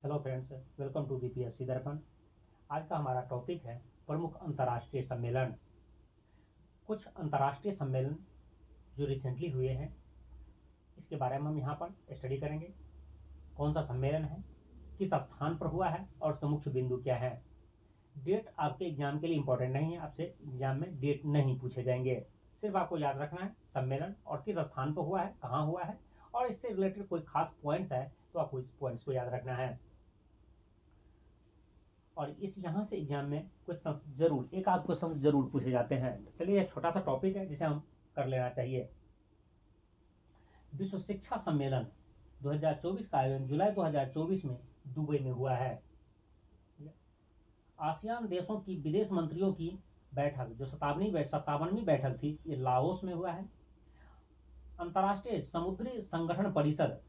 Hello friends, welcome to BPSC Darpan. आज का हमारा टॉपिक है प्रमुख अंतर्राष्ट्रीय सम्मेलन। कुछ अंतर्राष्ट्रीय सम्मेलन जो रिसेंटली हुए हैं, इसके बारे में हम यहाँ पर स्टडी करेंगे। कौन सा सम्मेलन है, किस स्थान पर हुआ है और उसके मुख्य बिंदु क्या है। डेट आपके एग्जाम के लिए इंपॉर्टेंट नहीं है, आपसे एग्जाम में डेट नहीं पूछे जाएंगे। सिर्फ आपको याद रखना है सम्मेलन और किस स्थान पर हुआ है, कहाँ हुआ है, और इससे रिलेटेड कोई खास पॉइंट्स है तो आपको इस पॉइंट्स को याद रखना है। और इस यहाँ से एग्जाम में क्वेश्चन जरूर, एक आध क्वेश्चन जरूर पूछे जाते हैं। तो चलिए, एक छोटा सा टॉपिक है जिसे हम कर लेना चाहिए। विश्व शिक्षा सम्मेलन 2024 का आयोजन जुलाई 2024 में दुबई में हुआ है। आसियान देशों की विदेश मंत्रियों की बैठक, जो 57वीं बैठक थी, ये लाओस में हुआ है। अंतर्राष्ट्रीय समुद्री संगठन परिषद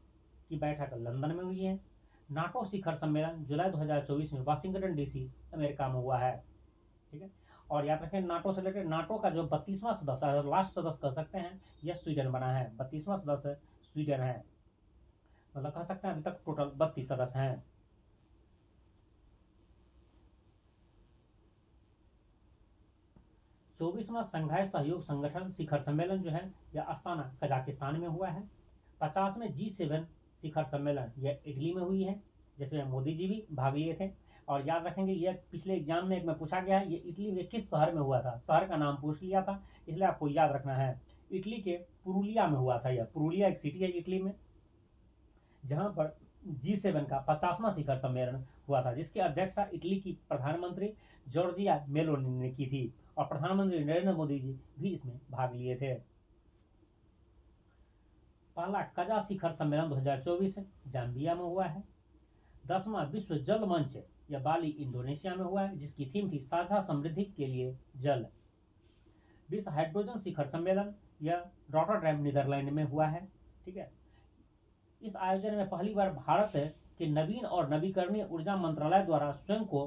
की बैठक लंदन में हुई है। नाटो शिखर सम्मेलन जुलाई 2024 में वाशिंगटन डीसी अमेरिका में हुआ है। ठीक है, और याद रखें नाटो से रिलेटेड, नाटो का जो 32वां सदस्य है, लास्ट सदस्य कह सकते हैं, यह स्वीडन बना है। 32वां सदस्य स्वीडन है, मतलब कह सकते हैं अभी तक टोटल 32 सदस्य हैं। चौबीसवां संघाई सहयोग संगठन शिखर सम्मेलन जो है यह अस्ताना कजाकिस्तान में हुआ है। 50वें G7 शिखर सम्मेलन यह इटली में हुई है, जिसमें मोदी जी भी भाग लिए थे। और याद रखेंगे, यह पिछले एग्जाम में एक में पूछा गया है, ये इटली में किस शहर में हुआ था, शहर का नाम पूछ लिया था, इसलिए आपको याद रखना है। इटली के पुरुलिया में हुआ था। यह पुरुलिया एक सिटी है इटली में, जहां पर G7 का 50वां शिखर सम्मेलन हुआ था, जिसकी अध्यक्षता इटली की प्रधानमंत्री जॉर्जिया मेलोनी ने की थी, और प्रधानमंत्री नरेंद्र मोदी जी भी इसमें भाग लिए थे। पहला कजा शिखर सम्मेलन 2024 जाम्बिया में हुआ है। 10वां विश्व जल मंच या बाली इंडोनेशिया में हुआ है, जिसकी थीम थी साझा समृद्धि के लिए जल। विश्व हाइड्रोजन शिखर सम्मेलन यह रॉटरडैम नीदरलैंड में हुआ है। ठीक है, इस आयोजन में पहली बार भारत के नवीन और नवीकरणीय ऊर्जा मंत्रालय द्वारा स्वयं का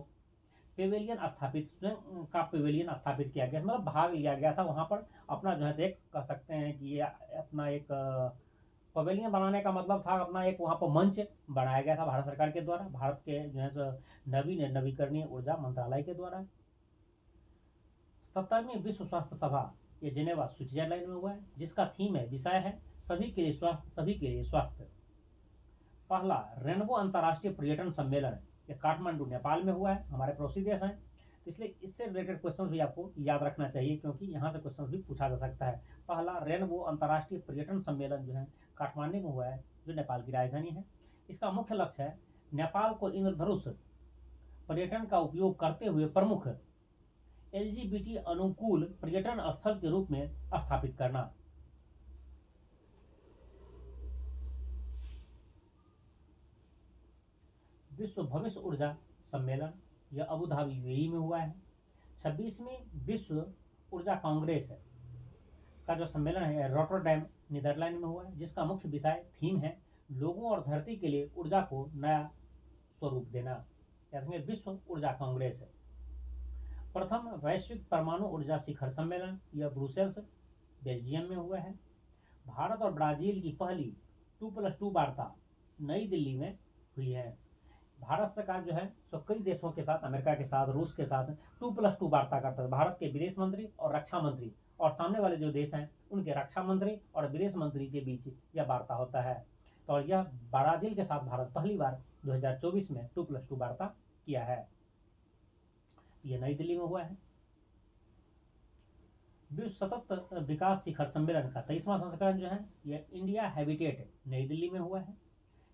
पेवेलियन स्थापित किया गया, मतलब भाग लिया गया था वहां पर। अपना जो है एक कह सकते हैं कि ये अपना एक पवेलियन बनाने का मतलब था, अपना एक वहां पर मंच बनाया गया था भारत सरकार के द्वारा, भारत के जो है नवीन नवीकरणीय ऊर्जा मंत्रालय के द्वारा। 70वीं विश्व स्वास्थ्य सभा ये जिनेवा स्विट्जरलैंड में हुआ है, जिसका थीम है, विषय है सभी के लिए स्वास्थ्य, सभी के लिए स्वास्थ्य। पहला रेनबो अंतर्राष्ट्रीय पर्यटन सम्मेलन ये काठमांडू नेपाल में हुआ है, हमारे पड़ोसी देश हैं, तो इसलिए इससे रिलेटेड क्वेश्चन भी आपको याद रखना चाहिए, क्योंकि यहाँ से क्वेश्चन भी पूछा जा सकता है। पहला रेनबो अंतर्राष्ट्रीय पर्यटन सम्मेलन जो है काठमांडू में हुआ है, जो नेपाल की राजधानी है। इसका मुख्य लक्ष्य है नेपाल को इंद्रधनुष पर्यटन का उपयोग करते हुए प्रमुख LGBT अनुकूल पर्यटन स्थल के रूप में स्थापित करना। विश्व भविष्य ऊर्जा सम्मेलन यह अबू धाबी यूएई में हुआ है। 26वीं विश्व ऊर्जा कांग्रेस का जो सम्मेलन है रॉटरडैम नीदरलैंड में हुआ है, जिसका मुख्य विषय थीम है लोगों और धरती के लिए ऊर्जा को नया स्वरूप देना। विश्व ऊर्जा कांग्रेस। प्रथम वैश्विक परमाणु ऊर्जा शिखर सम्मेलन यह ब्रुसेल्स बेल्जियम में हुआ है। भारत और ब्राजील की पहली 2+2 वार्ता नई दिल्ली में हुई है। भारत सरकार जो है सो कई देशों के साथ, अमेरिका के साथ, रूस के साथ 2+2 वार्ता करता है। भारत के विदेश मंत्री और रक्षा मंत्री और सामने वाले जो देश हैं उनके रक्षा मंत्री और विदेश मंत्री के बीच यह वार्ता होता है। तो यह ब्राजील के साथ भारत पहली बार 2024 में 2+2 वार्ता किया है। यह नई दिल्ली में हुआ है। विश्व सतत विकास शिखर सम्मेलन का 23वां संस्करण जो है यह इंडिया हैबिटेट नई दिल्ली में हुआ है।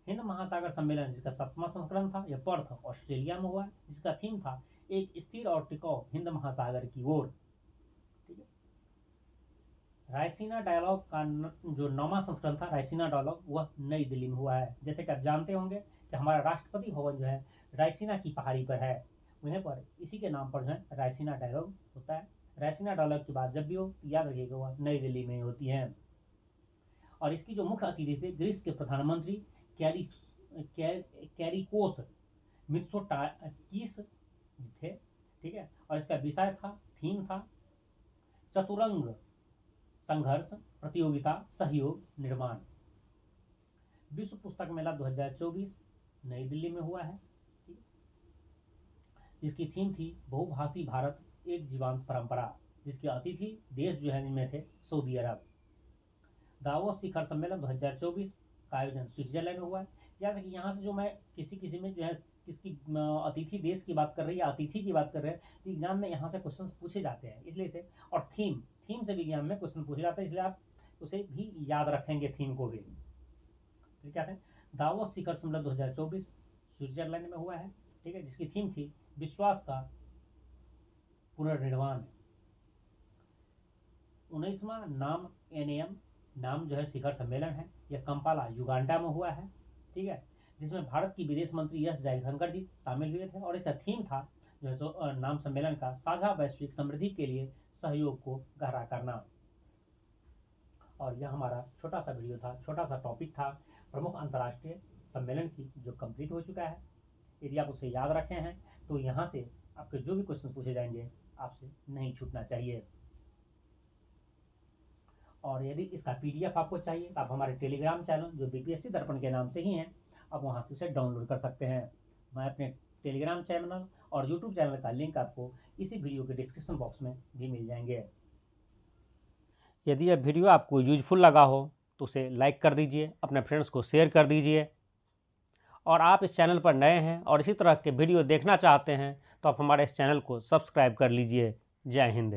हिंद महासागर सम्मेलन जिसका 7वां संस्करण था यह पर्थ ऑस्ट्रेलिया में हुआ है, जिसका थीम था एक स्थिर और टिकाऊ हिंद महासागर की ओर। ठीक है, रायसीना डायलॉग का जो 9वां संस्करण था रायसीना डायलॉग, वह नई दिल्ली में हुआ है। जैसे कि आप जानते होंगे कि हमारा राष्ट्रपति भवन जो है रायसीना की पहाड़ी पर है, वहीं पर इसी के नाम पर जो है रायसीना डायलॉग होता है। रायसीना डायलॉग की बात जब भी हो तो याद रखिएगा वह नई दिल्ली में होती है। और इसकी जो मुख्य अतिथि थे ग्रीस के प्रधानमंत्री कैरिकोस मित्सोटाकिस थे। ठीक है, और इसका विषय था, थीम था चतुरंग संघर्ष, प्रतियोगिता, सहयोग, निर्माण। विश्व पुस्तक मेला 2024 नई दिल्ली में हुआ है, जिसकी थीम थी बहुभाषी भारत एक जीवंत परंपरा, जिसके अतिथि देश जो है इनमें थे सऊदी अरब। दावोस शिखर सम्मेलन 2024 का आयोजन स्विट्जरलैंड में हुआ है। याद कि यहाँ से जो मैं किसी में जो है किसकी अतिथि देश की बात कर रही है, अतिथि की बात कर रहे हैं, तो एग्जाम में यहाँ से क्वेश्चन पूछे जाते हैं, इसलिए से। और थीम से भी एग्जाम में क्वेश्चन पूछे जाते हैं, इसलिए आप उसे भी याद रखेंगे, थीम को भी। फिर क्या है, दावोस शिखर सम्मेलन 2024 स्विट्जरलैंड में हुआ है, ठीक है, जिसकी थीम थी विश्वास का पुनर्निर्माण। 19वां नाम NAM नाम जो है शिखर सम्मेलन है, यह कंपाला युगांडा में हुआ है, ठीक है, जिसमें भारत की विदेश मंत्री एस जयशंकर जी शामिल हुए थे। और इसका थीम था जो है सो नाम सम्मेलन का साझा वैश्विक समृद्धि के लिए सहयोग को गहरा करना। और यह हमारा छोटा सा वीडियो था, छोटा सा टॉपिक था प्रमुख अंतर्राष्ट्रीय सम्मेलन की, जो कंप्लीट हो चुका है। यदि आप उसे याद रखे हैं तो यहाँ से आपके जो भी क्वेश्चन पूछे जाएंगे आपसे नहीं छूटना चाहिए। और यदि इसका PDF आपको चाहिए तो आप हमारे टेलीग्राम चैनल जो BPSC दर्पण के नाम से ही हैं, आप वहाँ से उसे डाउनलोड कर सकते हैं। मैं अपने टेलीग्राम चैनल और यूट्यूब चैनल का लिंक आपको इसी वीडियो के डिस्क्रिप्शन बॉक्स में भी मिल जाएंगे। यदि यह वीडियो आपको यूजफुल लगा हो तो उसे लाइक कर दीजिए, अपने फ्रेंड्स को शेयर कर दीजिए। और आप इस चैनल पर नए हैं और इसी तरह के वीडियो देखना चाहते हैं तो आप हमारे इस चैनल को सब्सक्राइब कर लीजिए। जय हिंद।